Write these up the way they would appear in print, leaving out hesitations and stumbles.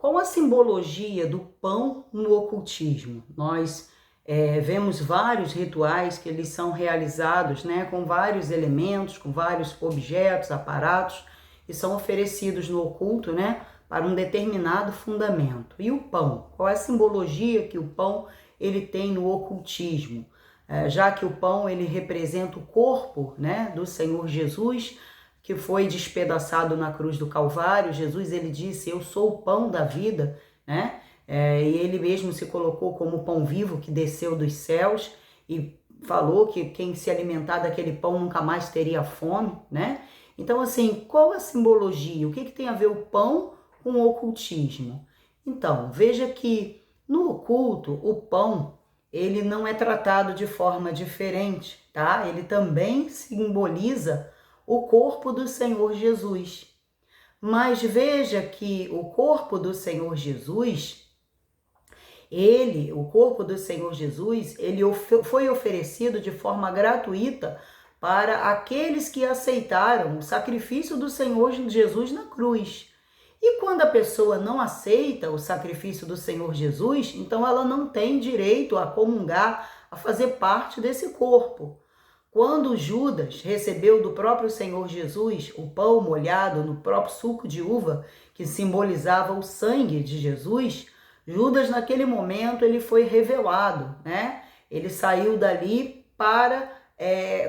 Qual a simbologia do pão no ocultismo? Nós vemos vários rituais que eles são realizados, né, com vários elementos, com vários objetos, aparatos, que são oferecidos no oculto, né, para um determinado fundamento. E o pão? Qual é a simbologia que o pão ele tem no ocultismo? Já que o pão ele representa o corpo, né, do Senhor Jesus, que foi despedaçado na cruz do Calvário. Jesus ele disse: eu sou o pão da vida, né? E ele mesmo se colocou como pão vivo que desceu dos céus e falou que quem se alimentar daquele pão nunca mais teria fome, né? Então, assim, qual a simbologia? O que tem a ver o pão com o ocultismo? Então, veja que no oculto, o pão, ele não é tratado de forma diferente, tá? Ele também simboliza o corpo do Senhor Jesus. Mas veja que o corpo do Senhor Jesus, ele foi oferecido de forma gratuita para aqueles que aceitaram o sacrifício do Senhor Jesus na cruz. E quando a pessoa não aceita o sacrifício do Senhor Jesus, então ela não tem direito a comungar, a fazer parte desse corpo. Quando Judas recebeu do próprio Senhor Jesus o pão molhado no próprio suco de uva, que simbolizava o sangue de Jesus, Judas naquele momento ele foi revelado, né? Ele saiu dali para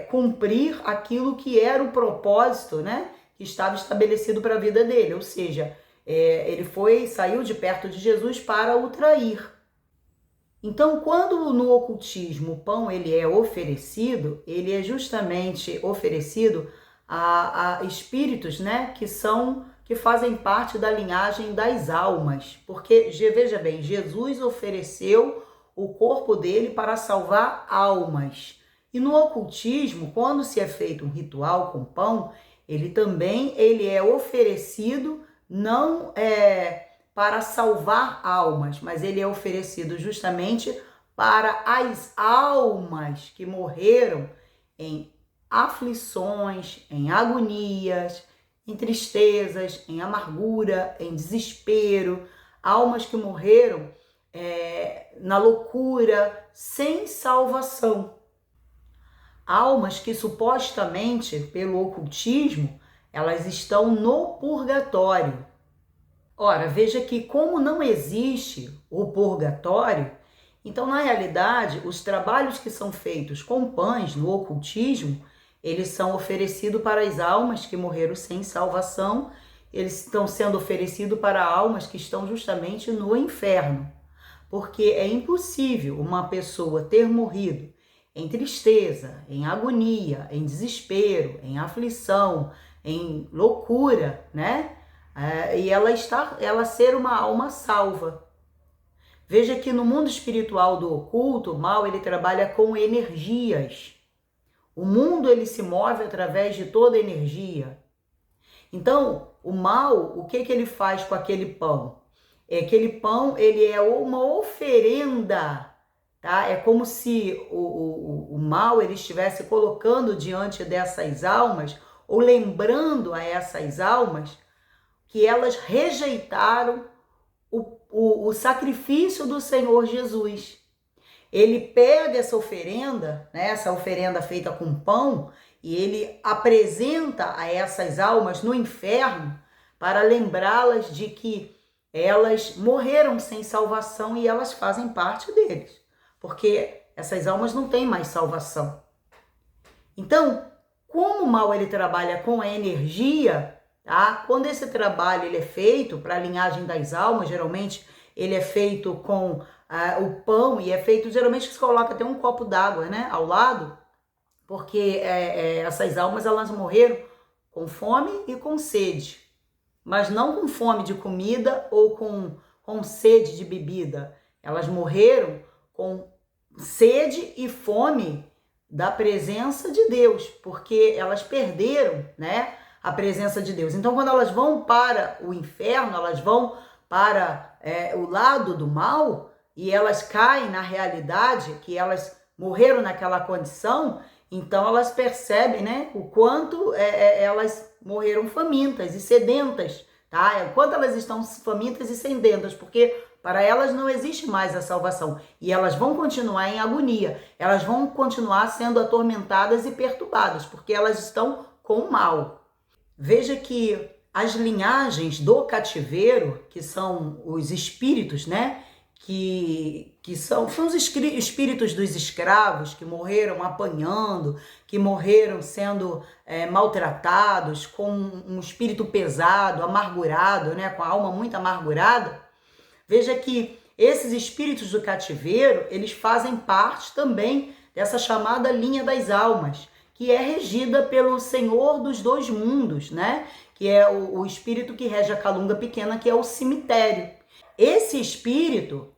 cumprir aquilo que era o propósito, né, que estava estabelecido para a vida dele, ou seja, ele saiu de perto de Jesus para o trair. Então, quando no ocultismo o pão ele é oferecido, ele é justamente oferecido a espíritos, né, que fazem parte da linhagem das almas. Porque, veja bem, Jesus ofereceu o corpo dele para salvar almas. E no ocultismo, quando se é feito um ritual com pão, ele é oferecido não para salvar almas, mas ele é oferecido justamente para as almas que morreram em aflições, em agonias, em tristezas, em amargura, em desespero, almas que morreram na loucura, sem salvação. Almas que supostamente, pelo ocultismo, elas estão no purgatório. Ora, veja que como não existe o purgatório, então na realidade os trabalhos que são feitos com pães no ocultismo, eles são oferecidos para as almas que morreram sem salvação, eles estão sendo oferecidos para almas que estão justamente no inferno. Porque é impossível uma pessoa ter morrido em tristeza, em agonia, em desespero, em aflição, em loucura, né? E ela ser uma alma salva. Veja que no mundo espiritual do oculto, o mal ele trabalha com energias. O mundo ele se move através de toda energia. Então, o mal, o que ele faz com aquele pão? Aquele pão ele é uma oferenda, tá? É como se o mal ele estivesse colocando diante dessas almas, ou lembrando a essas almas que elas rejeitaram o sacrifício do Senhor Jesus. Ele pega essa oferenda, né, essa oferenda feita com pão, e ele apresenta a essas almas no inferno para lembrá-las de que elas morreram sem salvação e elas fazem parte deles, porque essas almas não têm mais salvação. Então, como o mal ele trabalha com a energia, tá? Quando esse trabalho ele é feito para a linhagem das almas, geralmente ele é feito com o pão, e é feito, geralmente se coloca até um copo d'água, né, ao lado, porque essas almas elas morreram com fome e com sede, mas não com fome de comida ou com sede de bebida. Elas morreram com sede e fome da presença de Deus, porque elas perderam, né, a presença de Deus. Então, quando elas vão para o inferno, elas vão para o lado do mal, e elas caem na realidade que elas morreram naquela condição, então elas percebem, né, o quanto elas morreram famintas e sedentas tá? Enquanto elas estão famintas e sedentas, porque para elas não existe mais a salvação. E elas vão continuar em agonia. Elas vão continuar sendo atormentadas e perturbadas, porque elas estão com o mal. Veja que as linhagens do cativeiro, que são os espíritos, né? Que são os espíritos dos escravos que morreram apanhando, que morreram sendo maltratados, com um espírito pesado, amargurado, né? Com a alma muito amargurada. Veja que esses espíritos do cativeiro, eles fazem parte também dessa chamada linha das almas, que é regida pelo Senhor dos dois mundos, né? Que é o espírito que rege a calunga pequena, que é o cemitério. Esse espírito,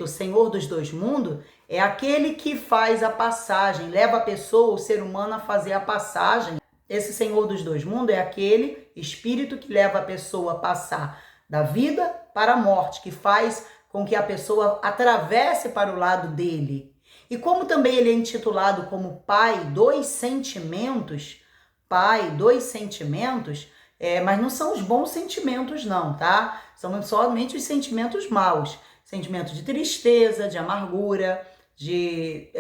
o Senhor dos dois mundos, é aquele que faz a passagem, leva a pessoa, o ser humano, a fazer a passagem. Esse Senhor dos dois mundos é aquele espírito que leva a pessoa a passar da vida para a morte, que faz com que a pessoa atravesse para o lado dele. E como também ele é intitulado como Pai dos Sentimentos, mas não são os bons sentimentos não, tá? São somente os sentimentos maus. Sentimentos de tristeza, de amargura, de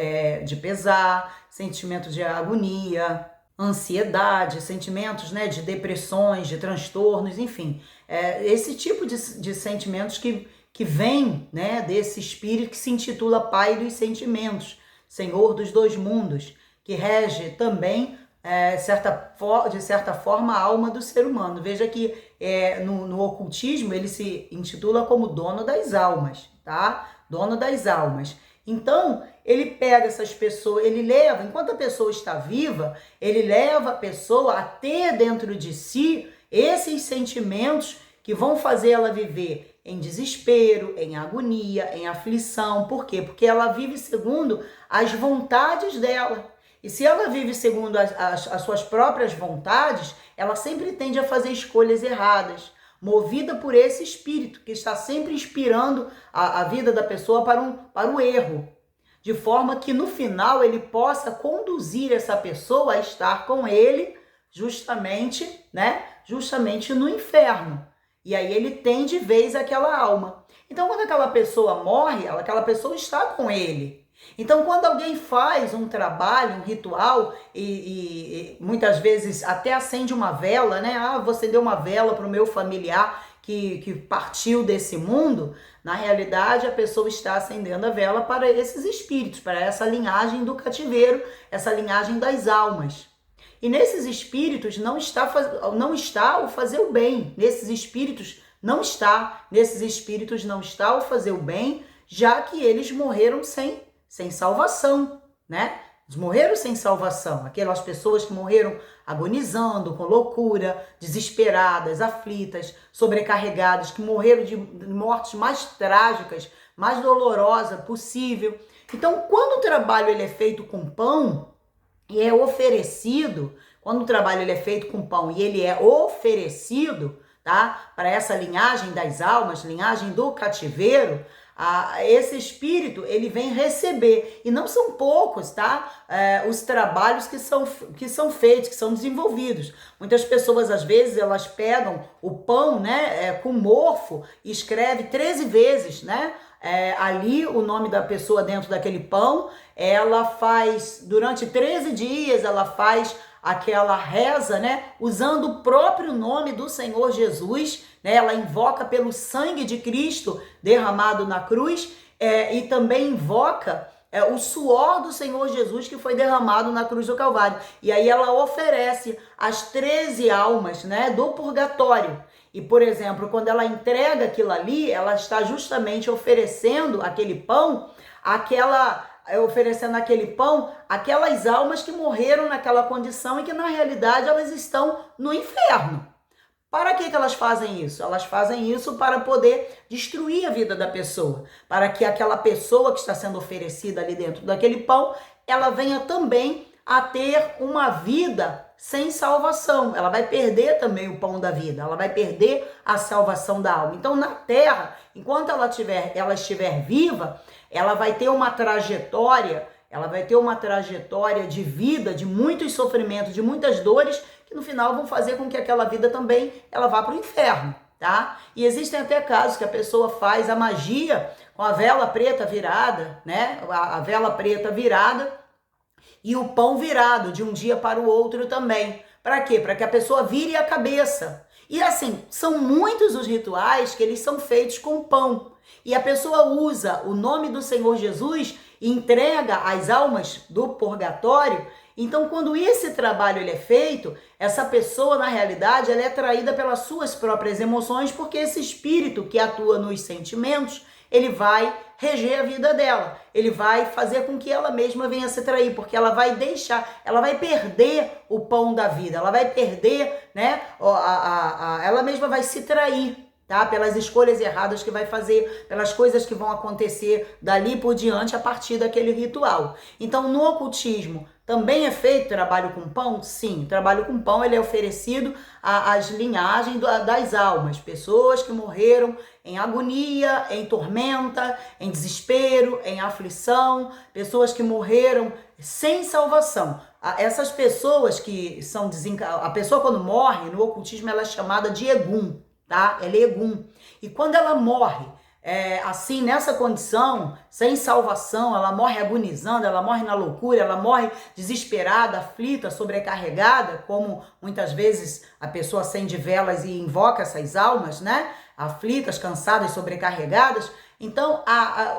pesar, sentimentos de agonia, ansiedade, sentimentos, né, de depressões, de transtornos, enfim. Esse tipo de sentimentos que vem, né, desse espírito que se intitula Pai dos Sentimentos, Senhor dos dois mundos, que rege também, de certa forma, a alma do ser humano. Veja que no ocultismo ele se intitula como dono das almas, tá? Dono das almas. Então, ele pega essas pessoas, ele leva, enquanto a pessoa está viva, ele leva a pessoa a ter dentro de si esses sentimentos que vão fazer ela viver em desespero, em agonia, em aflição. Por quê? Porque ela vive segundo as vontades dela. E se ela vive segundo as suas próprias vontades, ela sempre tende a fazer escolhas erradas, movida por esse espírito que está sempre inspirando a vida da pessoa para o erro, de forma que no final ele possa conduzir essa pessoa a estar com ele justamente no inferno. E aí ele tem de vez aquela alma. Então quando aquela pessoa morre, aquela pessoa está com ele. Então, quando alguém faz um trabalho, um ritual, e muitas vezes até acende uma vela, né? Vou acender uma vela para o meu familiar que partiu desse mundo, na realidade a pessoa está acendendo a vela para esses espíritos, para essa linhagem do cativeiro, essa linhagem das almas. E nesses espíritos não está o fazer o bem, nesses espíritos não está o fazer o bem, já que eles morreram sem salvação, né? Eles morreram sem salvação. Aquelas pessoas que morreram agonizando, com loucura, desesperadas, aflitas, sobrecarregadas, que morreram de mortes mais trágicas, mais dolorosa possível. Então, quando o trabalho ele é feito com pão e é oferecido, quando o trabalho ele é feito com pão e ele é oferecido, tá? Para essa linhagem das almas, linhagem do cativeiro, esse espírito ele vem receber, e não são poucos, tá? Os trabalhos que são feitos, que são desenvolvidos. Muitas pessoas às vezes elas pegam o pão, né, com morfo e escreve 13 vezes, né? Ali o nome da pessoa dentro daquele pão, ela faz durante 13 dias, ela faz aquela reza, né, usando o próprio nome do Senhor Jesus, né, ela invoca pelo sangue de Cristo derramado na cruz, e também invoca o suor do Senhor Jesus que foi derramado na cruz do Calvário. E aí ela oferece as 13 almas, né, do purgatório. E, por exemplo, quando ela entrega aquilo ali, ela está justamente oferecendo aquele pão, aquelas almas que morreram naquela condição e que na realidade elas estão no inferno. Para que elas fazem isso? Elas fazem isso para poder destruir a vida da pessoa, para que aquela pessoa que está sendo oferecida ali dentro daquele pão, ela venha também a ter uma vida sem salvação. Ela vai perder também o pão da vida, ela vai perder a salvação da alma. Então, na terra, enquanto ela estiver viva, ela vai ter uma trajetória de vida, de muitos sofrimentos, de muitas dores, que no final vão fazer com que aquela vida também ela vá para o inferno, tá? E existem até casos que a pessoa faz a magia com a vela preta virada, né? A vela preta virada e o pão virado de um dia para o outro também. Para quê? Para que a pessoa vire a cabeça. E assim, são muitos os rituais que eles são feitos com pão. E a pessoa usa o nome do Senhor Jesus e entrega as almas do purgatório. Então, quando esse trabalho ele é feito, essa pessoa, na realidade, ela é atraída pelas suas próprias emoções, porque esse espírito que atua nos sentimentos, ele vai reger a vida dela. Ele vai fazer com que ela mesma venha se trair, porque ela vai deixar, ela vai perder o pão da vida, ela vai perder, né? Ela mesma vai se trair, tá? Pelas escolhas erradas que vai fazer, pelas coisas que vão acontecer dali por diante a partir daquele ritual. Então, no ocultismo, também é feito trabalho com pão? Sim, o trabalho com pão ele é oferecido às linhagens das almas, pessoas que morreram em agonia, em tormenta, em desespero, em aflição, pessoas que morreram sem salvação. Essas pessoas que são desencarnadas, a pessoa quando morre, no ocultismo ela é chamada de egum, tá? Ela é egum. E quando ela morre, assim, nessa condição, sem salvação, ela morre agonizando, ela morre na loucura, ela morre desesperada, aflita, sobrecarregada, como muitas vezes a pessoa acende velas e invoca essas almas, né? Aflitas, cansadas, sobrecarregadas. Então,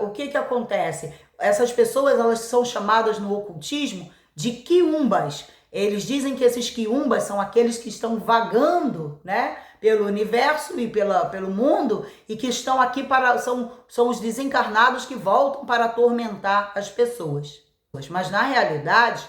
o que acontece? Essas pessoas, elas são chamadas no ocultismo de quiumbas. Eles dizem que esses quiumbas são aqueles que estão vagando, né, pelo universo e pelo mundo e que estão aqui são os desencarnados que voltam para atormentar as pessoas. Mas na realidade,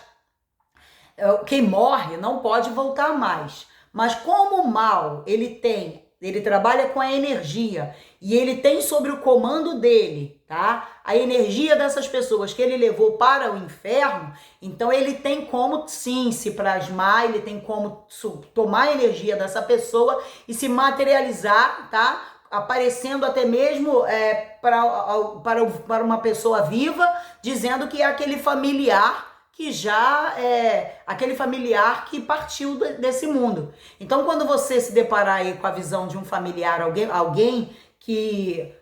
quem morre não pode voltar mais. Mas como o mal ele trabalha com a energia e ele tem sobre o comando dele, tá? A energia dessas pessoas que ele levou para o inferno, então ele tem como sim se plasmar, ele tem como tomar a energia dessa pessoa e se materializar, tá? Aparecendo até mesmo para uma pessoa viva, dizendo que é aquele familiar que já é aquele familiar que partiu desse mundo. Então, quando você se deparar aí com a visão de um familiar, alguém que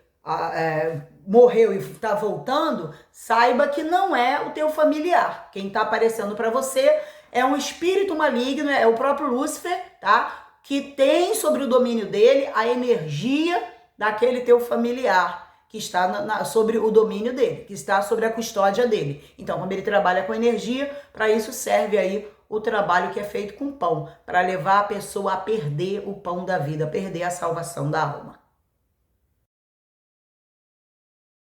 morreu e está voltando, saiba que não é o teu familiar. Quem está aparecendo para você é um espírito maligno, é o próprio Lúcifer, tá? Que tem sobre o domínio dele a energia daquele teu familiar, que está sobre o domínio dele, que está sobre a custódia dele. Então, quando ele trabalha com energia, para isso serve aí o trabalho que é feito com pão, para levar a pessoa a perder o pão da vida, a perder a salvação da alma.